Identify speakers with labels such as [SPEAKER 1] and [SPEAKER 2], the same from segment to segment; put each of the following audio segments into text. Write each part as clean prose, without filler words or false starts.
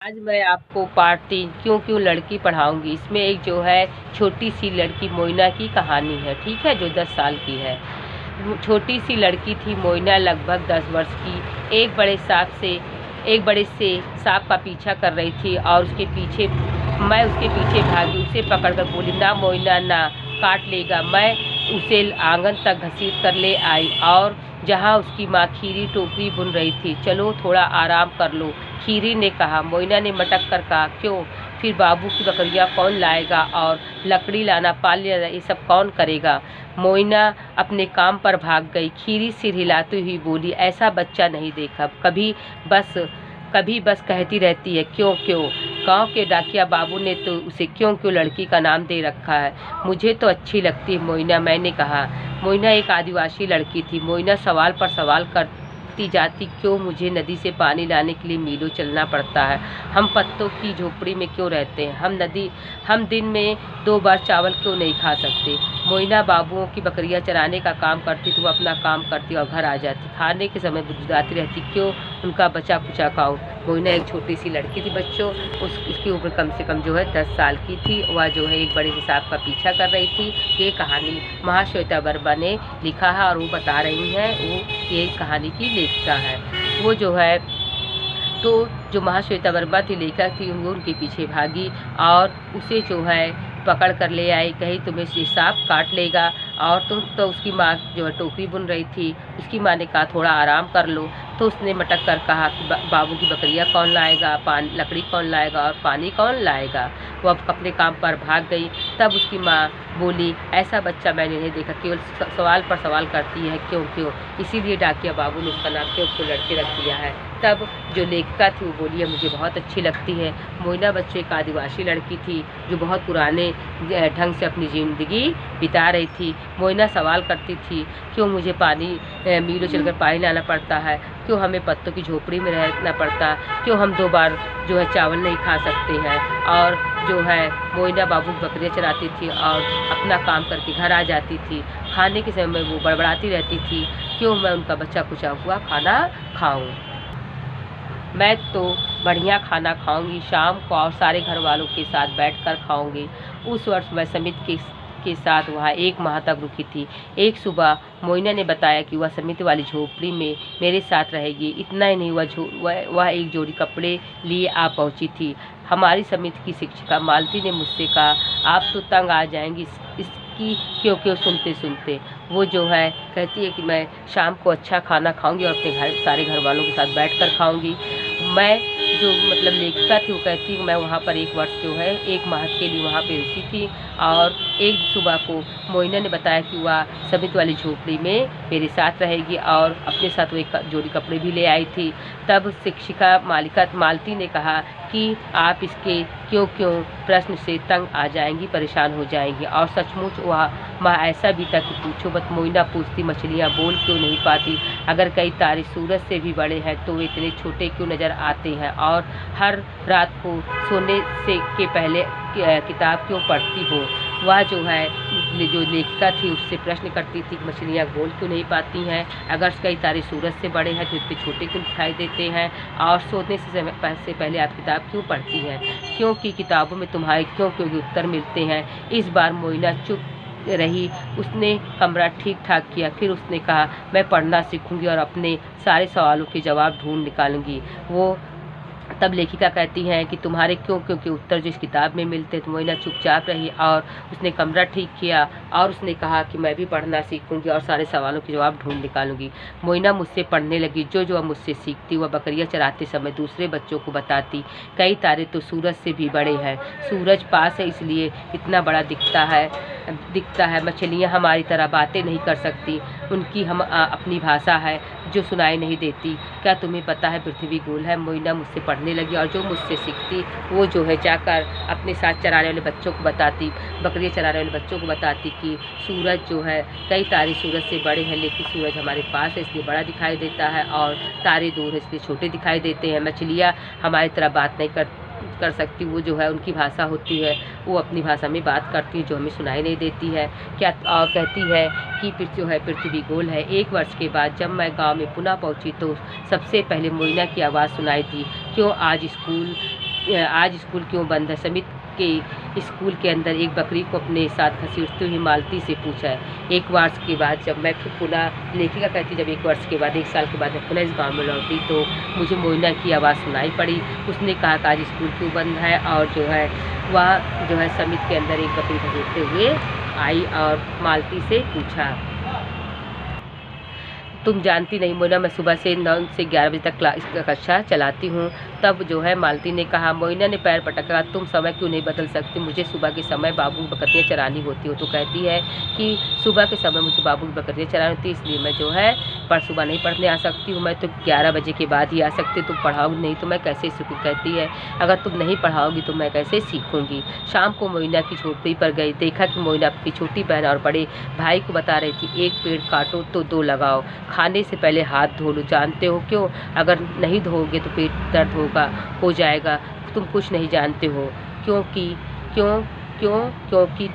[SPEAKER 1] आज मैं आपको पार्ट 3 क्यों क्यों लड़की पढ़ाऊंगी। इसमें एक जो है छोटी सी लड़की मोइना की कहानी है, ठीक है, जो 10 साल की है। छोटी सी लड़की थी मोइना, लगभग 10 वर्ष की। एक बड़े से सांप का पीछा कर रही थी और मैं उसके पीछे भागी। उसे पकड़कर बोली, ना मोइना ना, काट लेगा। मैं उसे आंगन तक घसीट कर ले आई और जहाँ उसकी माँ खीरी टोकरी बुन रही थी। चलो थोड़ा आराम कर लो, खीरी ने कहा। मोइना ने मटक कर कहा, क्यों? फिर बाबू की बकरियां कौन लाएगा और लकड़ी लाना, पानी लाना, ये सब कौन करेगा? मोइना अपने काम पर भाग गई। खीरी सिर हिलाती हुई बोली, ऐसा बच्चा नहीं देखा कभी बस कहती रहती है क्यों क्यों। गांव के डाकिया बाबू ने तो उसे क्यों क्यों लड़की का नाम दे रखा है। मुझे तो अच्छी लगती है मोइना, मैंने कहा। मोइना एक आदिवासी लड़की थी। मोइना सवाल पर सवाल करती जाती, क्यों मुझे नदी से पानी लाने के लिए मीलों चलना पड़ता है? हम पत्तों की झोपड़ी में क्यों रहते हैं? हम दिन में 2 बार चावल क्यों नहीं खा सकते? मोइना बाबुओं की बकरियां चराने का काम करती थी। वो अपना काम करती और घर आ जाती। खाने के समय बुदबुदाती रहती, क्यों उनका बचा कुचा खाऊं। मोइना एक छोटी सी लड़की थी बच्चों। उसकी उम्र कम से कम जो है 10 साल की थी। वह जो है एक बड़े से सांप का पीछा कर रही थी। ये कहानी महाश्वेता वर्मा ने लिखा है और वो बता रही हैं, वो ये कहानी की लेखिका है। वो जो है तो जो महाश्वेता वर्मा थी, लेखक थी, वो उनके पीछे भागी और उसे जो है पकड़ कर ले आई। कहीं तुम्हें ये सांप काट लेगा। और तुम तो उसकी माँ जो है टोकरी बुन रही थी। उसकी माँ ने कहा थोड़ा आराम कर लो। तो उसने मटक कर कहा कि बाबू की बकरियां कौन लाएगा, लकड़ी कौन लाएगा और पानी कौन लाएगा। वो अब अपने काम पर भाग गई। तब उसकी माँ बोली, ऐसा बच्चा मैंने नहीं देखा, केवल सवाल पर सवाल करती है क्यों क्यों। इसीलिए डाकिया बाबू ने उसका नाम क्यों क्यों लड़के रख दिया है। तब जो लेखिका थी वो बोली, मुझे बहुत अच्छी लगती है। मोइना बच्चों एक आदिवासी लड़की थी जो बहुत पुराने ढंग से अपनी ज़िंदगी बिता रही थी। मोइना सवाल करती थी, क्यों मुझे मीलों चलकर पानी लाना पड़ता है? क्यों हमें पत्तों की झोपड़ी में रहना पड़ता? क्यों हम 2 बार जो है चावल नहीं खा सकते हैं? और जो है मोइना बाबू की बकरियां चराती थी और अपना काम करके घर आ जाती थी। खाने के समय में वो बड़बड़ाती रहती थी, क्यों मैं उनका बचा कुचा हुआ खाना खाऊं। मैं तो बढ़िया खाना खाऊंगी, शाम को और सारे घर वालों के साथ बैठकर खाऊंगी। उस वर्ष मैं समित के साथ वहाँ 1 माह तक रुकी थी। एक सुबह मोइना ने बताया कि वह समिति वाली झोपड़ी में मेरे साथ रहेगी। इतना ही नहीं, वह एक जोड़ी कपड़े लिए आ पहुँची थी। हमारी समिति की शिक्षिका मालती ने मुझसे कहा, आप तो तंग आ जाएंगी इसकी क्यों क्यों सुनते सुनते। वो जो है कहती है कि मैं शाम को अच्छा खाना खाऊंगी और अपने सारे घर वालों के साथ बैठकर खाऊंगी। मैं जो मतलब लेखिका थी वो कहती है, मैं वहाँ पर 1 वर्ष जो है 1 माह के लिए वहाँ पे रुकी थी। और एक सुबह को मोइना ने बताया कि वह समित वाली झोपड़ी में मेरे साथ रहेगी और अपने साथ वो एक जोड़ी कपड़े भी ले आई थी। तब शिक्षिका मालती ने कहा कि आप इसके क्यों क्यों प्रश्न से तंग आ जाएंगी, परेशान हो जाएंगी। और सचमुच वह माँ ऐसा भी था कि पूछो मत। मोइना पूछती, मछलियाँ बोल क्यों नहीं पाती? अगर कई तारे सूरज से भी बड़े हैं तो वे इतने छोटे क्यों नज़र आते हैं? और हर रात को सोने के पहले किताब क्यों पढ़ती हो? वह जो है जो लेखिका थी उससे प्रश्न करती थी कि मछलियाँ बोल क्यों नहीं पाती हैं? अगर कई तारे सूरज से बड़े हैं तो इतने छोटे क्यों दिखाई देते हैं? और सोने से पहले आप किताब क्यों पढ़ती हैं? क्योंकि किताबों में तुम्हारे क्यों क्यों के उत्तर मिलते हैं। इस बार मोइना चुप रही। उसने कमरा ठीक ठाक किया। फिर उसने कहा, मैं पढ़ना सीखूंगी और अपने सारे सवालों के जवाब ढूंढ निकालूंगी। तब लेखिका कहती हैं कि तुम्हारे क्यों क्यों के उत्तर जो इस किताब में मिलते हैं। तो मोइना चुपचाप रही और उसने कमरा ठीक किया और उसने कहा कि मैं भी पढ़ना सीखूंगी और सारे सवालों के जवाब ढूंढ निकालूंगी। मोइना मुझसे पढ़ने लगी। जो वह मुझसे सीखती वह बकरियां चराते समय दूसरे बच्चों को बताती। कई तारे तो सूरज से भी बड़े हैं। सूरज पास है इसलिए इतना बड़ा दिखता है। मछलियाँ हमारी तरह बातें नहीं कर सकती। उनकी अपनी भाषा है जो सुनाई नहीं देती। क्या तुम्हें पता है पृथ्वी गोल है? मोइना मुझसे पढ़ने लगी और जो मुझसे सीखती वो जो है जाकर अपने साथ चराने वाले बच्चों को बताती, बकरियां चराने वाले बच्चों को बताती कि सूरज जो है, कई तारे सूरज से बड़े हैं लेकिन सूरज हमारे पास है इसलिए बड़ा दिखाई देता है और तारे दूर है इसलिए छोटे दिखाई देते हैं। मछलियाँ हमारी तरह बात नहीं कर सकती। वो जो है उनकी भाषा होती है, वो अपनी भाषा में बात करती है जो हमें सुनाई नहीं देती है। क्या और कहती है कि जो है पृथ्वी गोल है। 1 वर्ष के बाद जब मैं गांव में पुनः पहुंची तो सबसे पहले मोइना की आवाज़ सुनाई दी, क्यों आज स्कूल आज स्कूल क्यों बंद है? समित के स्कूल के अंदर एक बकरी को अपने साथ घसीटते हुए मालती से पूछा है। 1 वर्ष के बाद जब मैं फिर पुनः, लेखिका कहती, जब 1 वर्ष के बाद 1 साल के बाद मैं पुनः इस गाँव में लौटी तो मुझे मोइना की आवाज़ सुनाई पड़ी। उसने कहा कि आज स्कूल क्यों बंद है, और जो है वह जो है समित के अंदर एक बकरी घसीटते हुए आई और मालती से पूछा, तुम जानती नहीं मोइना, मैं सुबह से 9 से 11 बजे तक कक्षा चलाती हूँ। तब जो है मालती ने कहा, मोइना ने पैर पटका, तुम समय क्यों नहीं बदल सकती? मुझे सुबह के समय बाबू की बकरियाँ चरानी होती हो। तो कहती है कि सुबह के समय मुझे बाबू की बकरियाँ चरानी होती, इसलिए मैं जो है सुबह नहीं पढ़ने आ सकती हूँ। मैं तो 11 बजे के बाद ही आ सकती, तुम पढ़ाओगी नहीं तो मैं कैसे सीखूँ? कहती है, अगर तुम नहीं पढ़ाओगी तो मैं कैसे सीखूँगी? शाम को मोइना की झोपड़ी पर गई, देखा कि मोइना अपनी छोटी बहन और बड़े भाई को बता रही थी, 1 पेड़ काटो तो 2 लगाओ, खाने से पहले हाथ धो लो। जानते हो क्यों? अगर नहीं धोओगे तो पेट दर्द हो जाएगा। तुम कुछ नहीं जानते हो। क्योंकि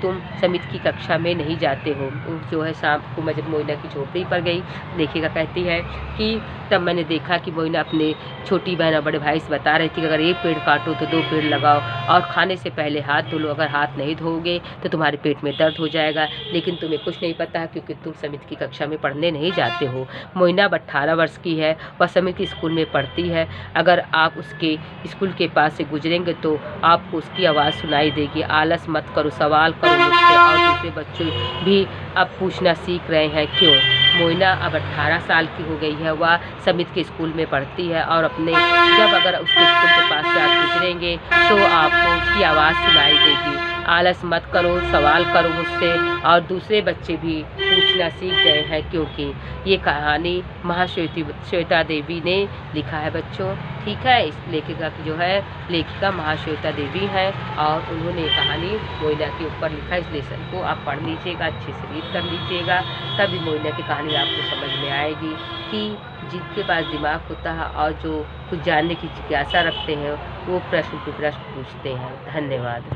[SPEAKER 1] तुम समित की कक्षा में नहीं जाते हो। जो है शाम को मैं जब मोइना की झोपड़ी पर गई, लेखिका कहती है कि तब मैंने देखा कि मोइना अपने छोटी बहन और बड़े भाई से बता रही थी कि अगर 1 पेड़ काटो तो 2 पेड़ लगाओ, और खाने से पहले हाथ धो लो। अगर हाथ नहीं धोओगे तो तुम्हारे पेट में दर्द हो जाएगा। लेकिन तुम्हें कुछ नहीं पता है, क्योंकि तुम समित की कक्षा में पढ़ने नहीं जाते हो। मोइना अब 18 वर्ष की है, वह समित की स्कूल में पढ़ती है। अगर आप उसके स्कूल के पास से गुजरेंगे तो आपको उसकी आवाज़ सुनाई देगी। आलस मत करो, सवाल करो मुझसे। और दूसरे बच्चे भी अब पूछना सीख रहे हैं क्यों? मोइना अब 18 साल की हो गई है, वह समित के स्कूल में पढ़ती है, और जब अगर उसके स्कूल के पास से आप गुजरेंगे तो आपको उसकी आवाज़ सुनाई देगी। आलस मत करो, सवाल करो मुझसे। और दूसरे बच्चे भी पूछना सीख गए हैं, क्योंकि ये कहानी महाश्वेता देवी ने लिखा है बच्चों। ठीक है, इस लेखिका की जो है लेखिका महाश्वेता देवी हैं, और उन्होंने कहानी मोइना के ऊपर लिखा। इस लेसन को आप पढ़ लीजिएगा, अच्छे से रीड कर लीजिएगा, तभी मोइना की कहानी आपको समझ में आएगी कि जिनके पास दिमाग होता है और जो कुछ जानने की जिज्ञासा रखते हैं वो प्रश्न पे प्रश्न पूछते हैं। धन्यवाद।